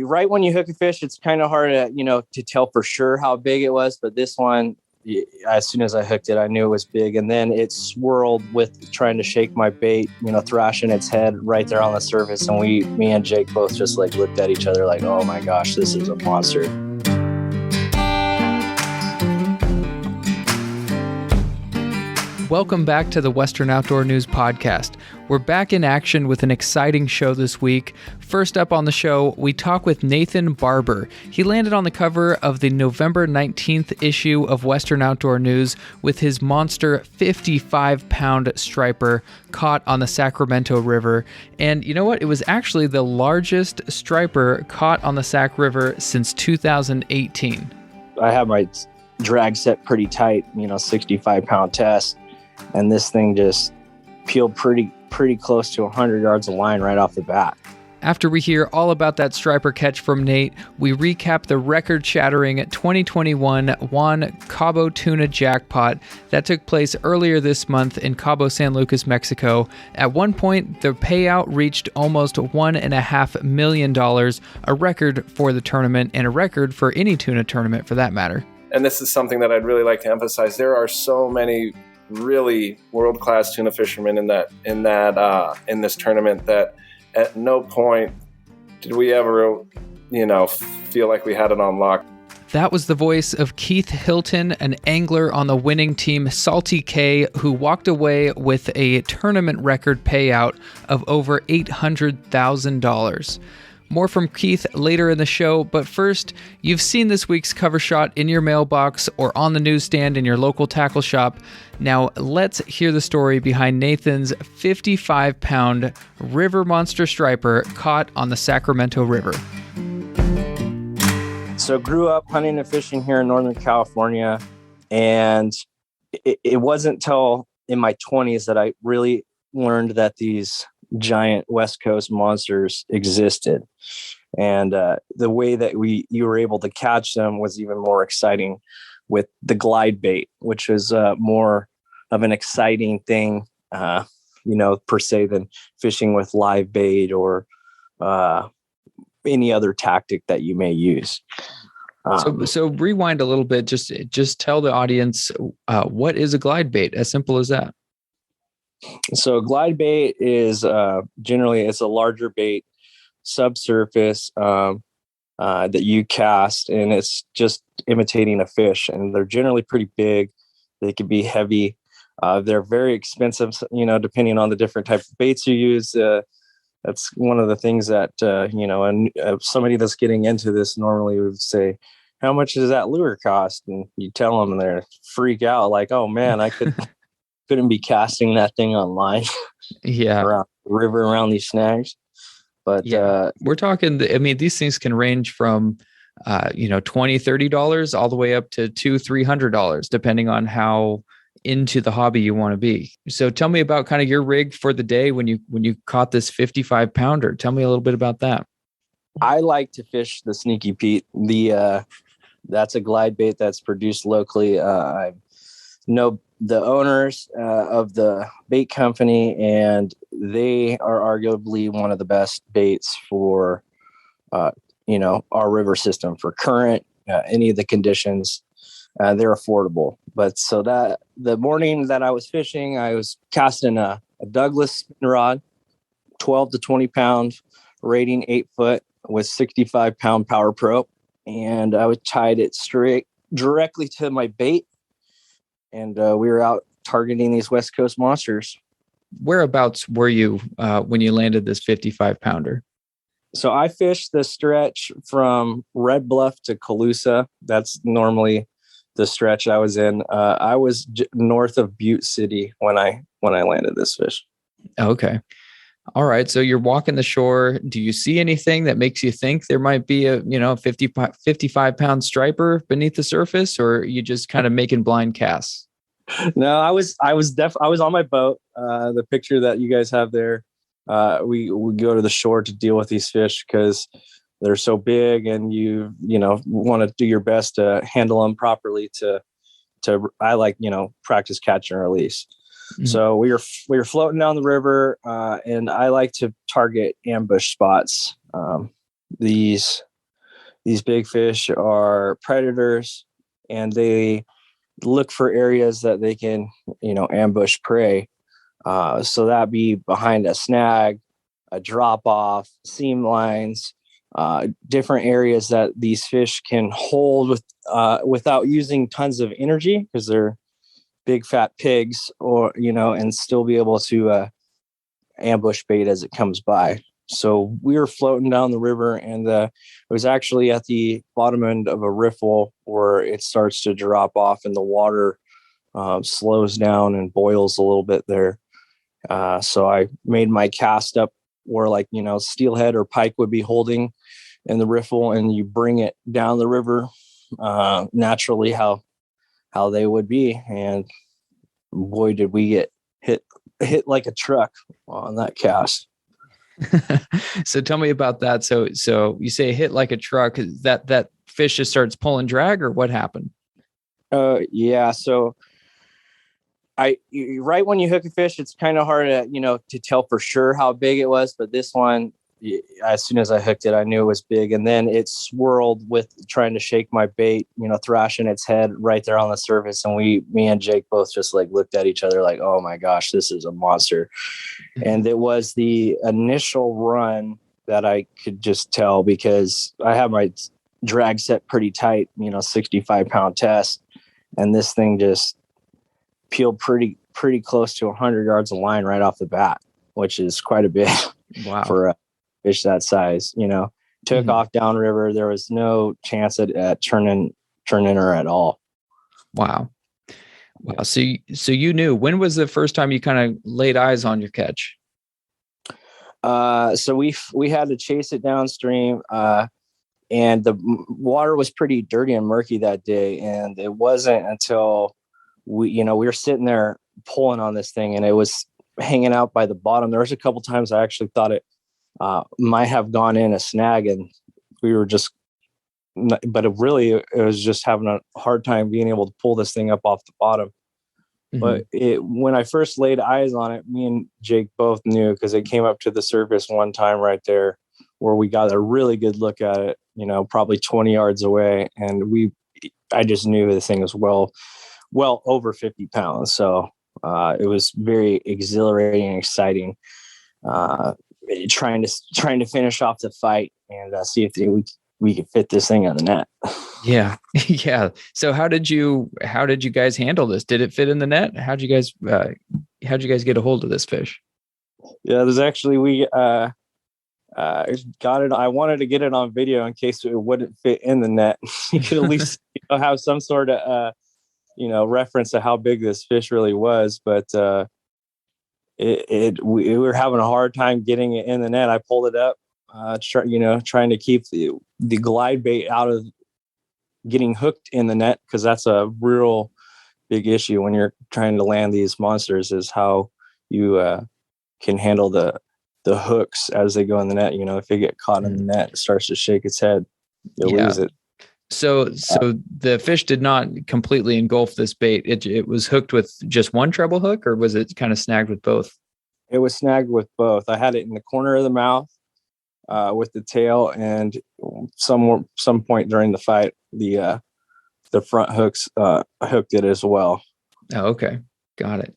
right when you hook a fish, it's kind of hard to tell for sure how big it was. But this one, as soon as I hooked it, I knew it was big. And then it swirled with trying to shake my bait, thrashing its head right there on the surface. And me and Jake both just like looked at each other like, oh my gosh, this is a monster. Welcome back to the Western Outdoor News Podcast. We're back in action with an exciting show this week. First up on the show, we talk with Nathan Barbour. He landed on the cover of the November 19th issue of Western Outdoor News with his monster 55-pound striper caught on the Sacramento River. And you know what? It was actually the largest striper caught on the Sac River since 2018. I have my drag set pretty tight, 65-pound test. And this thing just peeled pretty close to 100 yards of line right off the bat. After we hear all about that striper catch from Nate, we recap the record-shattering 2021 WON Cabo Tuna Jackpot that took place earlier this month in Cabo San Lucas, Mexico. At one point, the payout reached almost $1.5 million, a record for the tournament and a record for any tuna tournament for that matter. And this is something that I'd really like to emphasize. There are so many really world-class tuna fishermen in this tournament that at no point did we ever, feel like we had it on lock. That was the voice of Keith Hilton, an angler on the winning team Salty K, who walked away with a tournament record payout of over $800,000. More from Keith later in the show, but first, you've seen this week's cover shot in your mailbox or on the newsstand in your local tackle shop. Now, let's hear the story behind Nathan's 55-pound river monster striper caught on the Sacramento River. So grew up hunting and fishing here in Northern California, and it wasn't till in my 20s that I really learned that these giant West Coast monsters existed. And the way that you were able to catch them was even more exciting with the glide bait, which is more of an exciting thing, per se, than fishing with live bait or any other tactic that you may use. So rewind a little bit, just tell the audience what is a glide bait, as simple as that. So glide bait is generally it's a larger bait subsurface that you cast, and it's just imitating a fish. And they're generally pretty big. They can be heavy. They're very expensive, depending on the different type of baits you use. That's one of the things that, somebody that's getting into this normally would say, how much does that lure cost? And you tell them and they freak out like, oh man, I couldn't be casting that thing online. Yeah. Around the river, around these snags. But we're talking, these things can range from, $20, $30 all the way up to $200, $300, depending on how into the hobby you want to be. So tell me about kind of your rig for the day when you caught this 55-pounder. Tell me a little bit about that. I like to fish the Sneaky Pete. That's a glide bait that's produced locally. I know the owners of the bait company, and they are arguably one of the best baits for, our river system for current, any of the conditions. They're affordable. But so that the morning that I was fishing, I was casting a Douglas spin rod, 12 to 20 pound, rating 8 foot with 65-pound power pro. And I tied it straight directly to my bait. And we were out targeting these West Coast monsters. Whereabouts were you when you landed this 55-pounder? So I fished the stretch from Red Bluff to Colusa. That's normally the stretch I was in. I was north of Butte City when I landed this fish. Okay. All right. So you're walking the shore. Do you see anything that makes you think there might be a 55-pound striper beneath the surface, or are you just kind of making blind casts? No, I was on my boat. The picture that you guys have there, we go to the shore to deal with these fish because they're so big, and you want to do your best to handle them properly. I like practice catch and release. Mm-hmm. So we were floating down the river, and I like to target ambush spots. these big fish are predators, and they look for areas that they can, ambush prey. So that be behind a snag, a drop off, seam lines, different areas that these fish can hold without using tons of energy, because they're big fat pigs, or and still be able to ambush bait as it comes by. So we were floating down the river, and it was actually at the bottom end of a riffle where it starts to drop off, and the water slows down and boils a little bit there. So I made my cast up where, steelhead or pike would be holding in the riffle, and you bring it down the river naturally how they would be. And boy, did we get hit like a truck on that cast. So tell me about that. So you say hit like a truck. That fish just starts pulling drag, or what happened? Yeah. So right when you hook a fish, it's kind of hard to tell for sure how big it was. But this one, as soon as I hooked it, I knew it was big. And then it swirled with trying to shake my bait, thrashing its head right there on the surface. And me and Jake both just looked at each other like, oh my gosh, this is a monster. And it was the initial run that I could just tell, because I have my drag set pretty tight, 65-pound test. And this thing just peeled pretty close to 100 yards of line right off the bat, which is quite a bit. Wow. For a fish that size. Took off downriver. There was no chance at turning her at all. Wow. So you knew. When was the first time you kind of laid eyes on your catch? So we had to chase it downstream, and the water was pretty dirty and murky that day. And it wasn't until we were sitting there pulling on this thing, and it was hanging out by the bottom. There was a couple times I actually thought it might have gone in a snag, and we were just, but it was just having a hard time being able to pull this thing up off the bottom. Mm-hmm. But when I first laid eyes on it, me and Jake both knew, because it came up to the surface one time right there where we got a really good look at it, probably 20 yards away. And I just knew the thing was well over 50 pounds. So it was very exhilarating and exciting, trying to finish off the fight and see if we could fit this thing on the net. Yeah. Yeah. So how did you guys handle this? Did it fit in the net? How'd you guys get a hold of this fish? Yeah, there's actually, we got it. I wanted to get it on video in case it wouldn't fit in the net. You could at least have some sort of reference to how big this fish really was. But we were having a hard time getting it in the net. I pulled it up, trying to keep the glide bait out of getting hooked in the net, because that's a real big issue when you're trying to land these monsters, is how you can handle the hooks as they go in the net. If they get caught in the net, it starts to shake its head, you'll lose it. So the fish did not completely engulf this bait. It was hooked with just one treble hook, or was it kind of snagged with both? It was snagged with both. I had it in the corner of the mouth with the tail, and some point during the fight, the front hooks hooked it as well. Oh, okay, got it.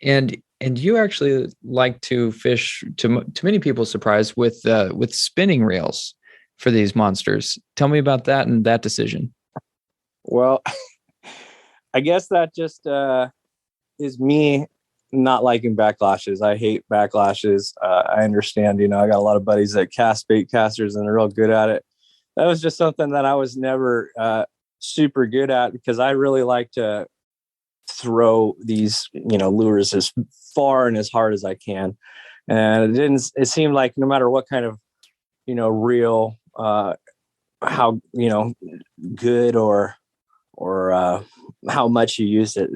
And you actually like to fish, to many people's surprise, with spinning reels for these monsters. Tell me about that and that decision. Well, I guess that just is me not liking backlashes. I hate backlashes. I understand, I got a lot of buddies that cast bait casters and they're real good at it. That was just something that I was never super good at, because I really like to throw these, lures as far and as hard as I can. And it seemed like no matter what kind of, reel, how, good or how much you used it,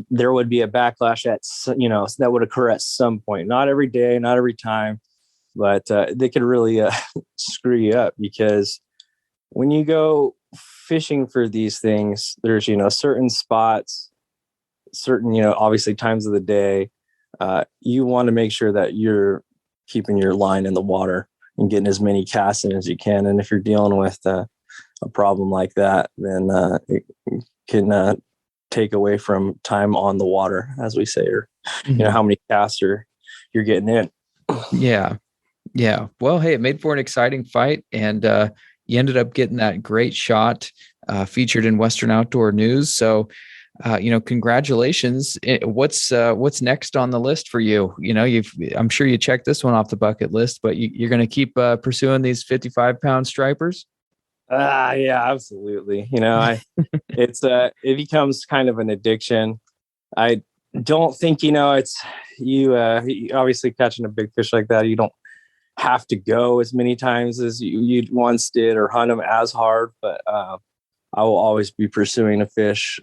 there would be a backlash that would occur at some point. Not every day, not every time, but they could really screw you up, because when you go fishing for these things, there's certain spots, certain obviously times of the day, you want to make sure that you're keeping your line in the water and getting as many casts in as you can. And if you're dealing with a problem like that, then it can take away from time on the water, as we say, or how many casts you're getting in. Yeah. Well, hey, it made for an exciting fight, and you ended up getting that great shot featured in Western Outdoor News. So, congratulations. What's next on the list for you? I'm sure you checked this one off the bucket list, but you're going to keep pursuing these 55-pound stripers. Yeah, absolutely. It becomes kind of an addiction. I don't think, it's you obviously catching a big fish like that. You don't have to go as many times as you once did or hunt them as hard, but I will always be pursuing a fish,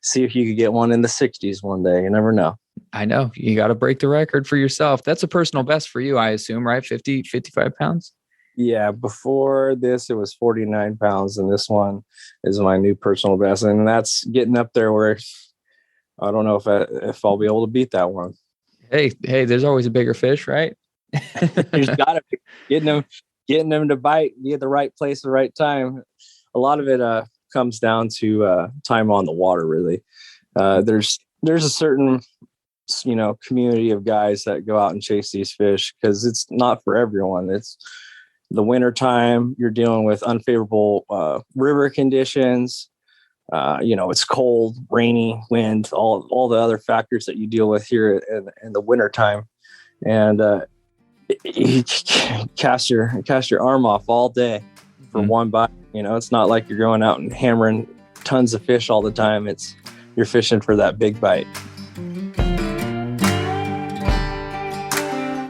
see if you could get one in the 60s one day. You never know. I know you got to break the record for yourself. That's a personal best for you, I assume, right? 55 pounds. Yeah, before this it was 49 pounds, and this one is my new personal best, and that's getting up there where I don't know if I'll be able to beat that one. Hey, there's always a bigger fish, right? There's got to be getting them to bite, be at the right place at the right time. A lot of it comes down to time on the water. Really, there's a certain community of guys that go out and chase these fish because it's not for everyone. It's the winter time, you're dealing with unfavorable river conditions. It's cold, rainy, wind, all the other factors that you deal with here in the winter time. And you cast your arm off all day for one bite. It's not like you're going out and hammering tons of fish all the time. You're fishing for that big bite.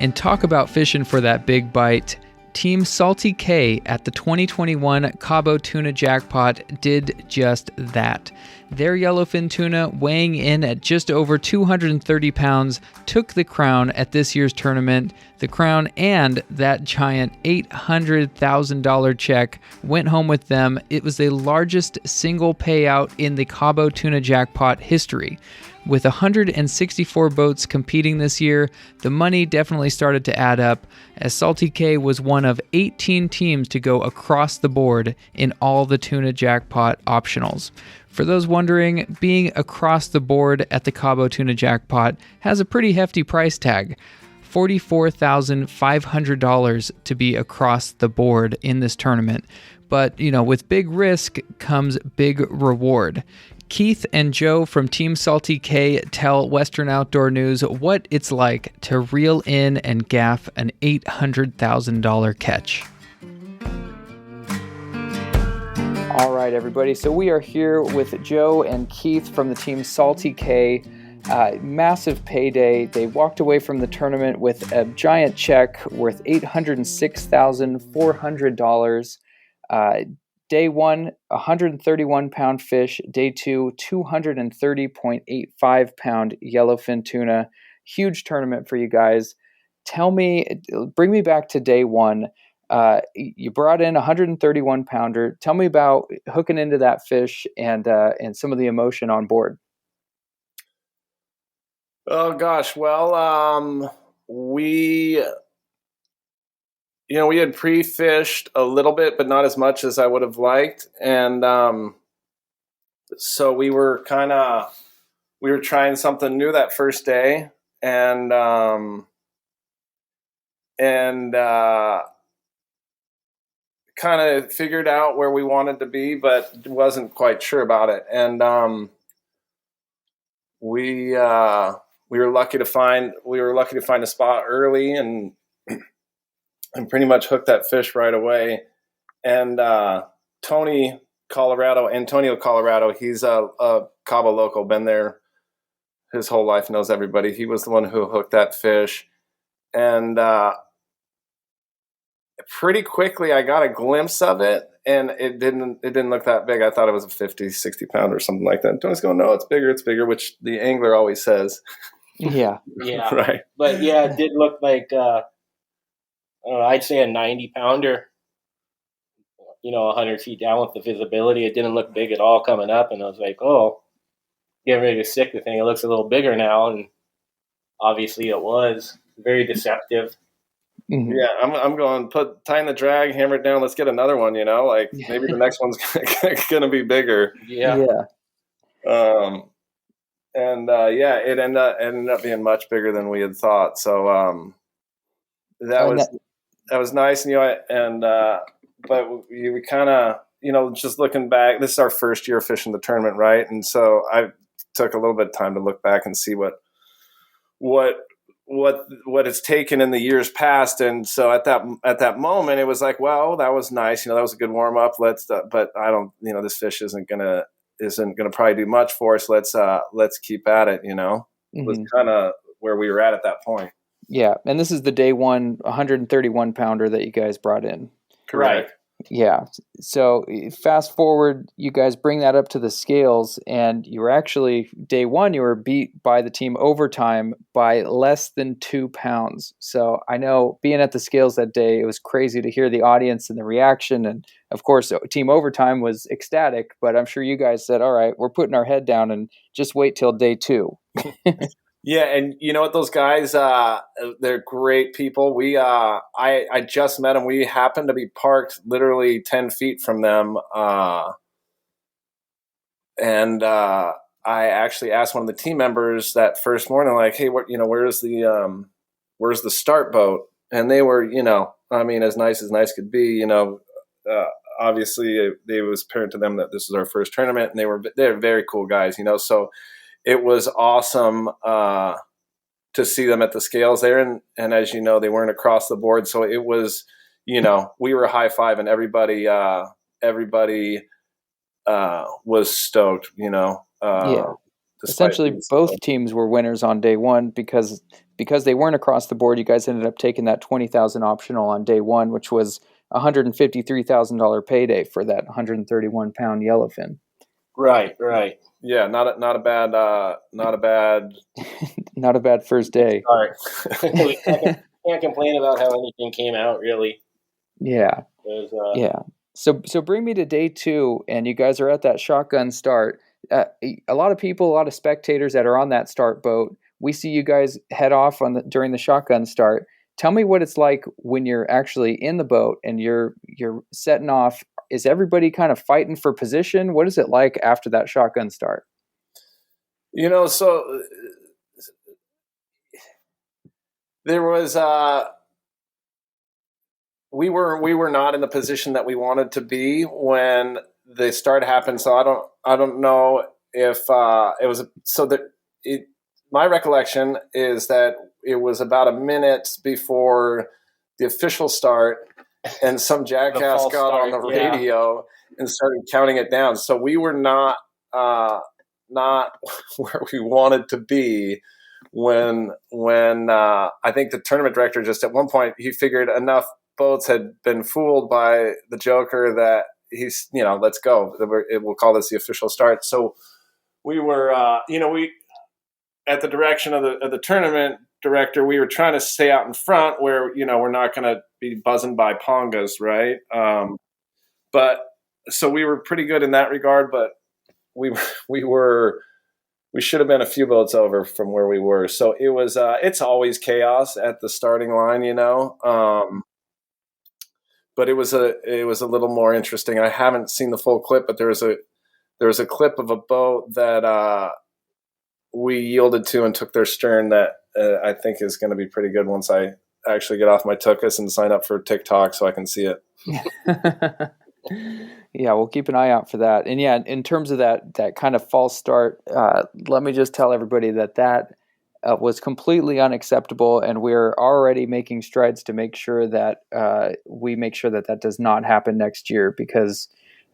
And talk about fishing for that big bite. Team Salty K at the 2021 Cabo Tuna Jackpot did just that. Their yellowfin tuna, weighing in at just over 230 pounds, took the crown at this year's tournament. The crown and that giant $800,000 check went home with them. It was the largest single payout in the Cabo Tuna Jackpot history. With 164 boats competing this year, the money definitely started to add up, as Salty K was one of 18 teams to go across the board in all the Tuna Jackpot optionals. For those wondering, being across the board at the Cabo Tuna Jackpot has a pretty hefty price tag. $44,500 to be across the board in this tournament. But, with big risk comes big reward. Keith and Joe from Team Salty K tell Western Outdoor News what it's like to reel in and gaff an $800,000 catch. All right, everybody. So we are here with Joe and Keith from the Team Salty K. Massive payday. They walked away from the tournament with a giant check worth $806,400. Day one, 131-pound fish. Day two, 230.85-pound yellowfin tuna. Huge tournament for you guys. Bring me back to day one. You brought in a 131-pounder. Tell me about hooking into that fish and some of the emotion on board. Oh gosh, well, we had pre-fished a little bit, but not as much as I would have liked. And so we were trying something new that first day, and kind of figured out where we wanted to be, but wasn't quite sure about it. And we were lucky to find a spot early and pretty much hooked that fish right away. And Antonio, Colorado, he's a Cabo local, been there his whole life, knows everybody. He was the one who hooked that fish. And pretty quickly I got a glimpse of it, and it didn't look that big. I thought it was a 50, 60 pound or something like that. Tony's going, no, it's bigger, which the angler always says. Yeah. Right. But yeah, it did look like I'd say a 90 pounder, 100 feet down with the visibility. It didn't look big at all coming up. And I was like, oh, getting ready to stick the thing. It looks a little bigger now. And obviously it was very deceptive. Yeah, I'm going tying the drag, hammer it down. Let's get another one. Like maybe the next one's gonna be bigger. Yeah. It ended up being much bigger than we had thought. So that was nice, but we kind of, just looking back, this is our first year fishing the tournament, right? And so I took a little bit of time to look back and see what it's taken in the years past. And so at that moment, it was like, well, that was nice. That was a good warm up. But I don't, this fish isn't gonna probably do much for us. Let's keep at it. Was kind of where we were at that point. Yeah, and this is the day one 131 pounder that you guys brought in. Correct. Yeah. So fast forward, you guys bring that up to the scales, and you were actually, day one, you were beat by the team overtime by less than 2 pounds. So I know being at the scales that day, it was crazy to hear the audience and the reaction. And of course, team overtime was ecstatic, but I'm sure you guys said, all right, we're putting our head down and just wait till day two. Yeah, and you know what, those guys, they're great people. I just met them. We happened to be parked literally 10 feet from them, and I actually asked one of the team members that first morning, like, "Hey, where's the start boat?" And they were, as nice could be. Obviously, it was apparent to them that this was our first tournament, and they're very cool guys, So it was awesome to see them at the scales there. And as you know, they weren't across the board. So it was, we were high-fiving everybody. Everybody was stoked, Yeah. Essentially, both teams were winners on day one because they weren't across the board. You guys ended up taking that $20,000 optional on day one, which was $153,000 payday for that 131-pound yellowfin. Right. Yeah, not a bad not a bad first day. All right. We can't complain about how anything came out, really. Yeah. Yeah. So bring me to day two, and you guys are at that shotgun start. A lot of people, a lot of spectators that are on that start boat, we see you guys head off during the shotgun start. Tell me what it's like when you're actually in the boat and you're setting off. Is everybody kind of fighting for position? What is it like after that shotgun start? So there was we were not in the position that we wanted to be when the start happened. So I don't know if it was my recollection is that it was about a minute before the official start, and some jackass got on the radio and started counting it down. So we were not where we wanted to be when I think the tournament director just at one point, he figured enough boats had been fooled by the Joker that he's, let's go. We'll call this the official start. So we were, at the direction of the tournament director, we were trying to stay out in front where, we're not going to be buzzing by pongas, right? But so we were pretty good in that regard, but we should have been a few boats over from where we were. So it was, it's always chaos at the starting line, but it was a little more interesting. I haven't seen the full clip, but there was a clip of a boat that we yielded to and took their stern that I think is going to be pretty good once I actually get off my tuchus and sign up for TikTok so I can see it. Yeah, we'll keep an eye out for that. And yeah, in terms of that kind of false start, let me just tell everybody that was completely unacceptable, and we're already making strides to make sure that we make sure that does not happen next year, because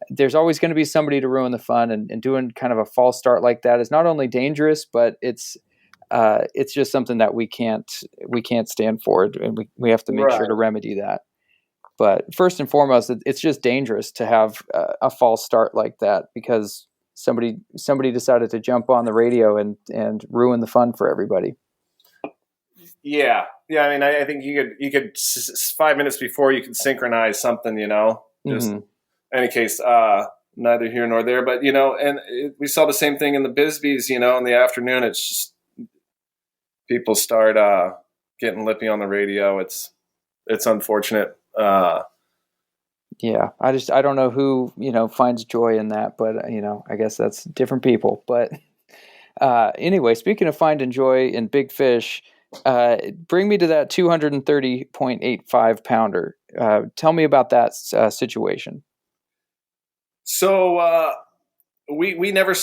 there's always going to be somebody to ruin the fun, and doing kind of a false start like that is not only dangerous, but it's just something that we can't stand for, and we have to make sure to remedy that. But first and foremost, it's just dangerous to have a false start like that, because somebody decided to jump on the radio and ruin the fun for everybody. Yeah. I mean, I think you could 5 minutes before you could synchronize something, Just any case, neither here nor there. But we saw the same thing in the Bisbees. In the afternoon, it's just people start getting lippy on the radio. It's it's unfortunate. Yeah, I don't know who, finds joy in that, but I guess that's different people. But anyway, speaking of finding joy in big fish, bring me to that 230.85 pounder. Tell me about that situation. So we never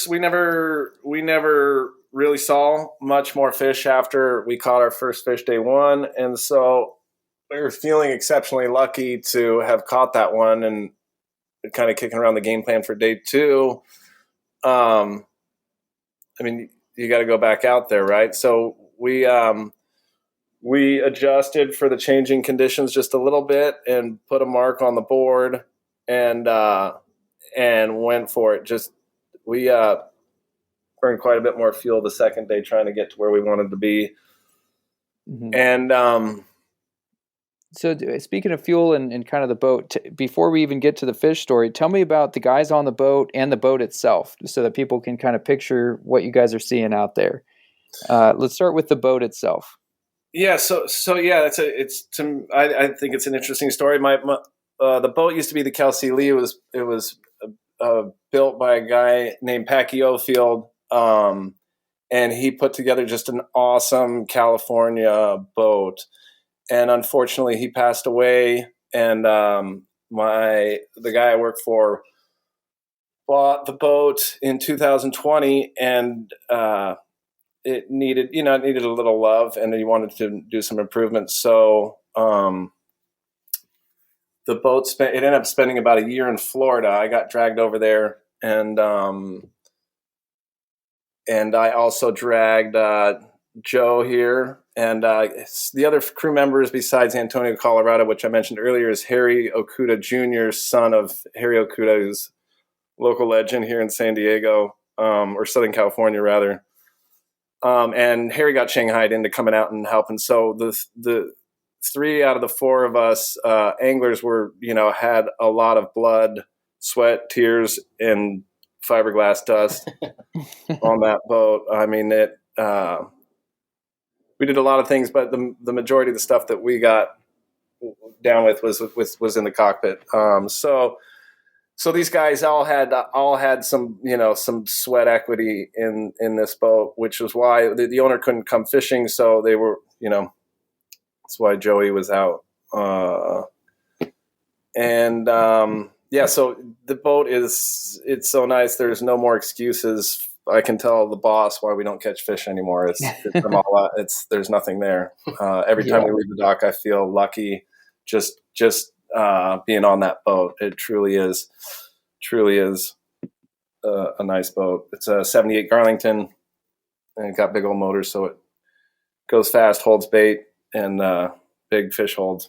really saw much more fish after we caught our first fish day one, and so we were feeling exceptionally lucky to have caught that one and kind of kicking around the game plan for day two. I mean, you got to go back out there, right? So we adjusted for the changing conditions just a little bit and put a mark on the board and went for it. Just we burned quite a bit more fuel the second day trying to get to where we wanted to be. Mm-hmm. And so speaking of fuel and kind of the boat, before we even get to the fish story, tell me about the guys on the boat and the boat itself, so that people can kind of picture what you guys are seeing out there. Let's start with the boat itself. Yeah, so yeah, I think it's an interesting story. The boat used to be the Kelsey Lee. It was built by a guy named Packy Ofield, and he put together just an awesome California boat. And unfortunately, he passed away. And the guy I work for bought the boat in 2020, and it needed a little love, and he wanted to do some improvements. So the boat it ended up spending about a year in Florida. I got dragged over there, and I also dragged Joe here, and the other crew members besides Antonio Colorado, which I mentioned earlier, is Harry Okuda Jr., son of Harry Okuda, who's a local legend here in San Diego, or Southern California rather. And Harry got shanghaied into coming out and helping. So the 3 out of the 4 of us anglers had a lot of blood, sweat, tears, and fiberglass dust on that boat. I mean, we did a lot of things, but the majority of the stuff that we got down with was in the cockpit. So these guys all had some some sweat equity in this boat, which was why the owner couldn't come fishing. So they were that's why Joey was out. So the boat it's so nice. There's no more excuses. I can tell the boss why we don't catch fish anymore. It's there's nothing there. Every time we leave the dock, I feel lucky just being on that boat. It truly is a nice boat. It's a 78 Garlington, and it got big old motors, so it goes fast, holds bait, and big fish holds.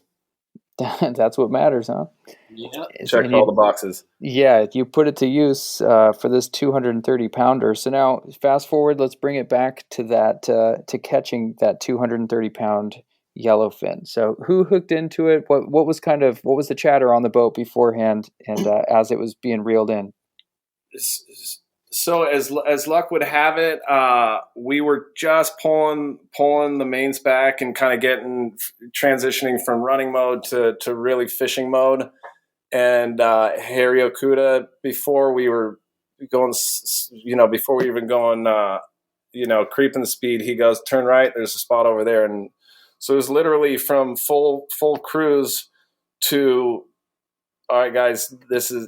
That's what matters, huh? Yeah. Checked all the boxes. Yeah, you put it to use for this 230 pounder. So now, fast forward, let's bring it back to that to catching that 230 pound yellowfin. So who hooked into it? What was the chatter on the boat beforehand and as it was being reeled in? So as luck would have it, we were just pulling the mains back and kind of transitioning from running mode to really fishing mode. And Harry Okuda, before we were going, before we even going, creeping the speed, he goes, "Turn right. There's a spot over there." And so it was literally from full cruise to, "All right, guys, this is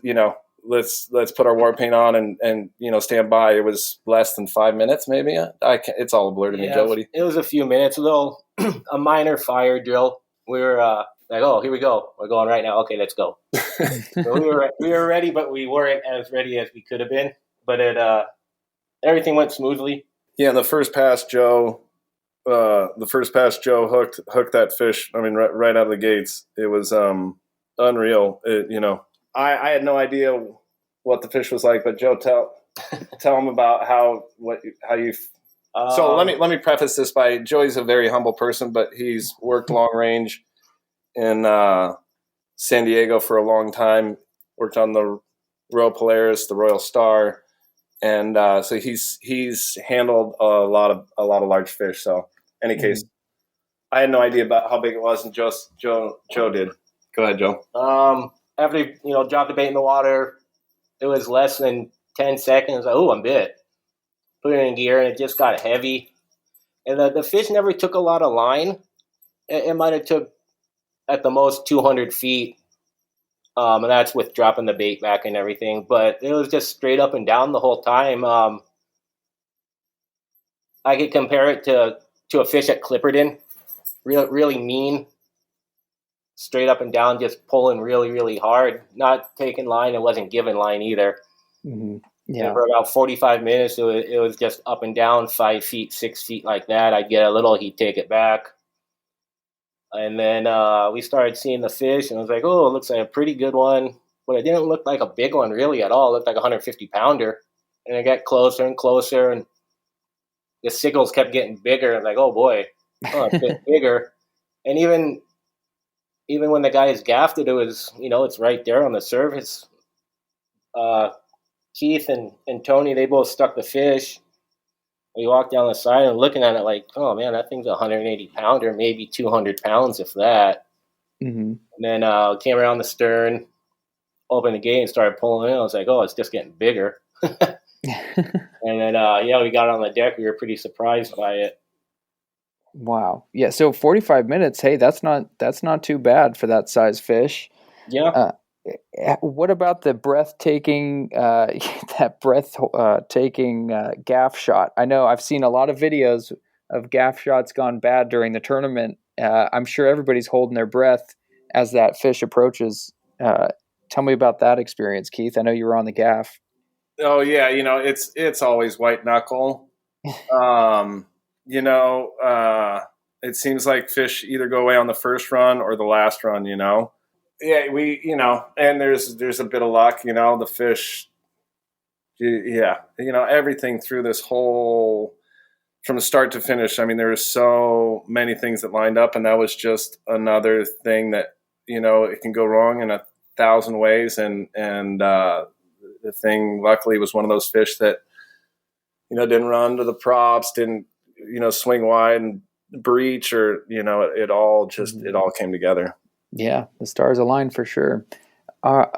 let's put our war paint on and stand by." It was less than 5 minutes, maybe. It's all a blur to me, Joe. It was a few minutes, a minor fire drill. We were like, "Oh, here we go. We're going right now. Okay, let's go." So we were ready, but we weren't as ready as we could have been. But everything went smoothly. Yeah, the first pass Joe hooked that fish. I mean, right out of the gates, it was unreal. I had no idea what the fish was like, but Joe, tell them about how you. So let me preface this by Joey's a very humble person, but he's worked long range in San Diego for a long time. Worked on the Royal Polaris, the Royal Star, and so he's handled a lot of large fish. So, in any case, I had no idea about how big it was, and Joe did. Go ahead, Joe. After dropped the bait in the water, it was less than 10 seconds. Like, oh, I'm bit. Put it in gear, and it just got heavy. And the fish never took a lot of line. It might have took at the most 200 feet, and that's with dropping the bait back and everything. But it was just straight up and down the whole time. I could compare it to a fish at Clipperton. Really mean, straight up and down, just pulling really, really hard. Not taking line. It wasn't giving line either. Mm-hmm. Yeah. And for about 45 minutes, it was just up and down, 5 feet, 6 feet like that. I'd get a little, he'd take it back. And then we started seeing the fish, and I was like, oh, it looks like a pretty good one. But it didn't look like a big one really at all. It looked like a 150-pounder. And it got closer and closer, and the signals kept getting bigger. I'm like, oh, boy, a bit bigger. And even when the guys gaffed it, it was, it's right there on the surface. Keith and Tony, they both stuck the fish. We walked down the side and looking at it like, oh, man, that thing's a 180-pounder, maybe 200 pounds, if that. Mm-hmm. And then came around the stern, opened the gate, and started pulling in. I was like, oh, it's just getting bigger. And then, we got it on the deck. We were pretty surprised by it. Wow. Yeah. So 45 minutes. Hey, that's not too bad for that size fish. Yeah. What about the breathtaking gaff shot? I know I've seen a lot of videos of gaff shots gone bad during the tournament. I'm sure everybody's holding their breath as that fish approaches. Tell me about that experience, Keith. I know you were on the gaff. Oh yeah, it's always white knuckle. It seems like fish either go away on the first run or the last run. Yeah, and there's a bit of luck. The fish. Yeah, everything through this whole, from start to finish. I mean, there were so many things that lined up, and that was just another thing that it can go wrong in 1,000 ways, and the thing luckily was one of those fish that didn't run to the props, didn't swing wide and breach, or it all came together. Yeah, the stars aligned for sure.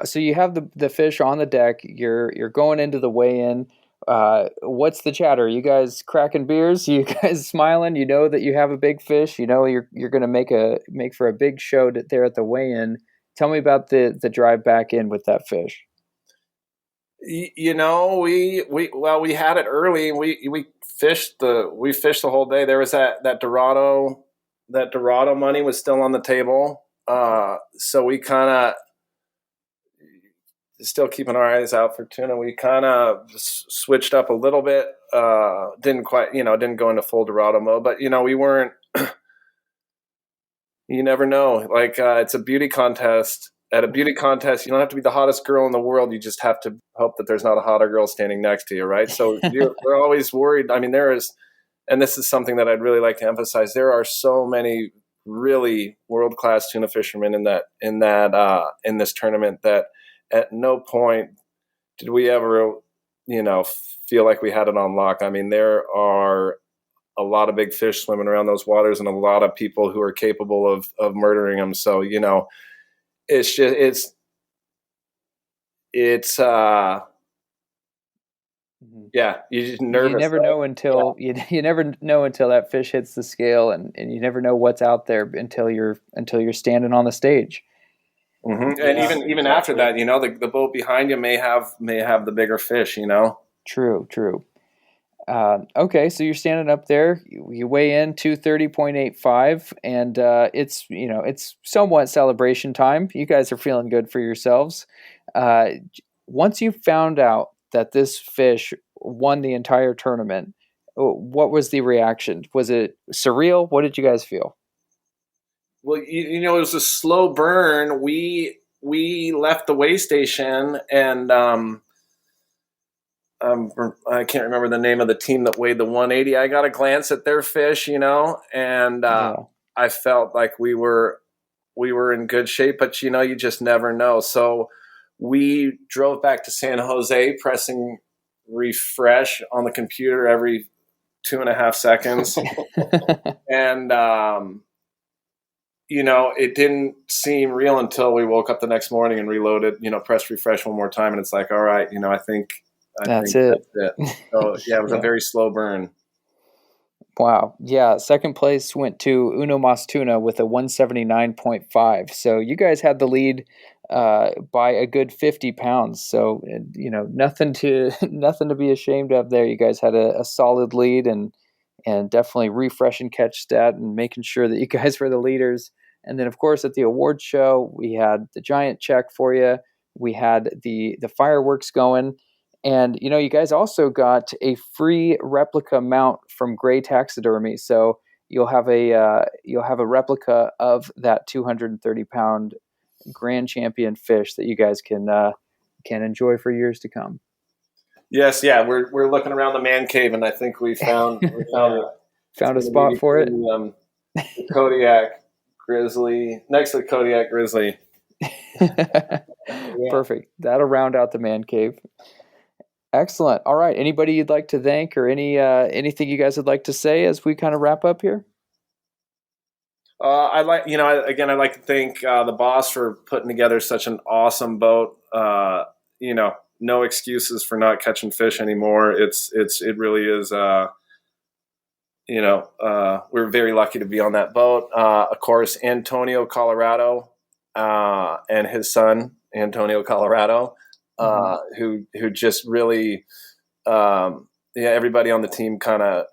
So you have the fish on the deck. You're going into the weigh-in. What's the chatter? You guys cracking beers? You guys smiling? You know that you have a big fish. You're going to make for a big show there at the weigh-in. Tell me about the drive back in with that fish. We had it early. We fished the whole day. There was that Dorado money was still on the table. So we kind of still keeping our eyes out for tuna. We kind of switched up a little bit. Didn't go into full Dorado mode, but we weren't. You never know. Like it's a beauty contest. At a beauty contest, you don't have to be the hottest girl in the world. You just have to hope that there's not a hotter girl standing next to you, right? So we're always worried. I mean, and this is something that I'd really like to emphasize. There are so many really world-class tuna fishermen in this tournament that at no point did we ever, feel like we had it on lock. I mean, there are a lot of big fish swimming around those waters, and a lot of people who are capable of murdering them. So it's just yeah, you're just nervous. You never know until you never know until that fish hits the scale, and you never know what's out there until you're standing on the stage. Mm-hmm. And even after that, the boat behind you may have the bigger fish. True. Okay, so you're standing up there. You weigh in 230.85, and it's somewhat celebration time. You guys are feeling good for yourselves. Once you found out that this fish won the entire tournament, what was the reaction? Was it surreal? What did you guys feel? Well, it was a slow burn. We left the weigh station, and I can't remember the name of the team that weighed the 180. I got a glance at their fish, and I felt like we were in good shape, but you just never know. So we drove back to San Jose, pressing refresh on the computer every 2.5 seconds. And it didn't seem real until we woke up the next morning and reloaded, pressed refresh one more time. And it's like, all right, I think That's it. it. So yeah, it was Yeah. a very slow burn. Wow. Yeah. Second place went to Uno Mas Tuna with a 179.5. So you guys had the lead by a good 50 pounds. So, nothing to be ashamed of there. You guys had a solid lead and definitely refresh and catch stat and making sure that you guys were the leaders. And then, of course, at the award show, we had the giant check for you. We had the fireworks going. And, you guys also got a free replica mount from Gray Taxidermy. So you'll have a replica of that 230-pound grand champion fish that you guys can enjoy for years to come. Yes, yeah, we're looking around the man cave, and I think we found a spot for it. The Kodiak Grizzly, next to the Kodiak Grizzly. Perfect. That'll round out the man cave. Excellent. All right. Anybody you'd like to thank, or anything you guys would like to say as we kind of wrap up here? I'd like to thank the boss for putting together such an awesome boat. No excuses for not catching fish anymore. It really is. We're very lucky to be on that boat. Of course, Antonio Colorado and his son Antonio Colorado. Who just really, everybody on the team kind of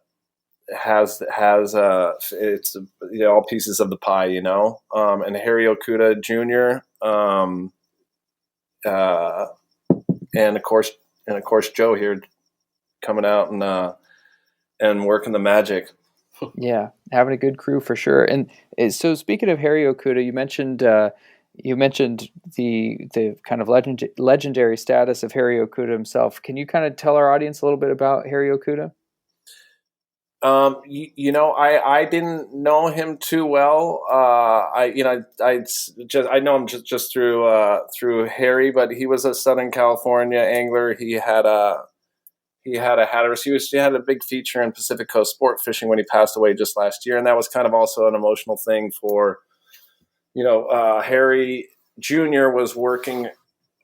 has it's all pieces of the pie, and Harry Okuda Jr. And of course Joe here coming out and working the magic. Yeah, having a good crew for sure. And so speaking of Harry Okuda, you mentioned the kind of legendary status of Harry Okuda himself. Can you kind of tell our audience a little bit about Harry Okuda? I didn't know him too well. I know him just through Harry, but he was a Southern California angler. He had a Hatteras. He had a big feature in Pacific Coast sport fishing when he passed away just last year, and that was kind of also an emotional thing for. Harry Jr. was working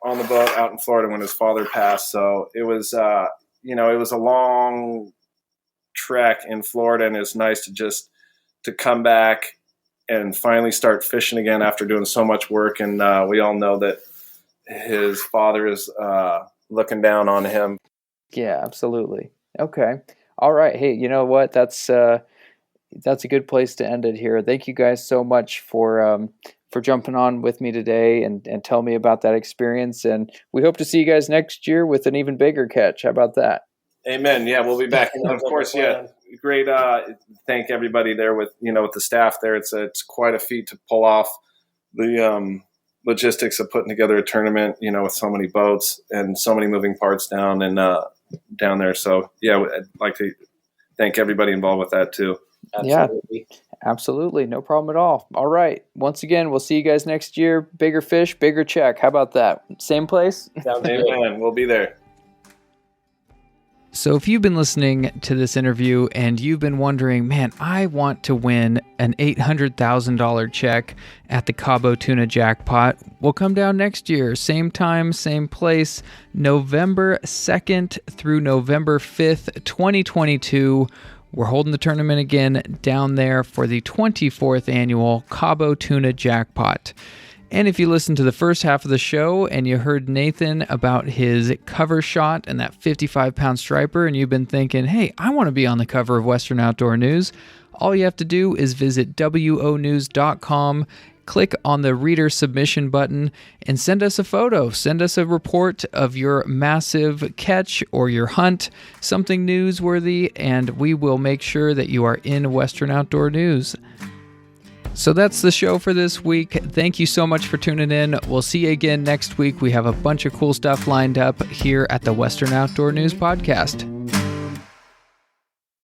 on the boat out in Florida when his father passed. So it was, it was a long trek in Florida, and it's nice to come back and finally start fishing again after doing so much work. And we all know that his father is looking down on him. Yeah, absolutely. Okay. All right. Hey, you know what? That's a good place to end it here. Thank you guys so much for jumping on with me today and tell me about that experience. And we hope to see you guys next year with an even bigger catch. How about that? Amen. Yeah, we'll be back. And of course, yeah, great. Thank everybody there with the staff there. It's quite a feat to pull off the logistics of putting together a tournament, with so many boats and so many moving parts down there. So yeah, I'd like to thank everybody involved with that too. Absolutely. Yeah, absolutely. No problem at all. All right. Once again, we'll see you guys next year. Bigger fish, bigger check. How about that? Same place? Amen. We'll be there. So if you've been listening to this interview and you've been wondering, man, I want to win an $800,000 check at the Cabo Tuna Jackpot, we'll come down next year. Same time, same place, November 2nd through November 5th, 2022. We're holding the tournament again down there for the 24th annual Cabo Tuna Jackpot. And if you listened to the first half of the show and you heard Nathan about his cover shot and that 55-pound striper, and you've been thinking, hey, I want to be on the cover of Western Outdoor News, all you have to do is visit wonews.com, click on the reader submission button, and send us a photo. Send us a report of your massive catch or your hunt, something newsworthy, and we will make sure that you are in Western Outdoor News. So that's the show for this week. Thank you so much for tuning in. We'll see you again next week. We have a bunch of cool stuff lined up here at the Western Outdoor News Podcast.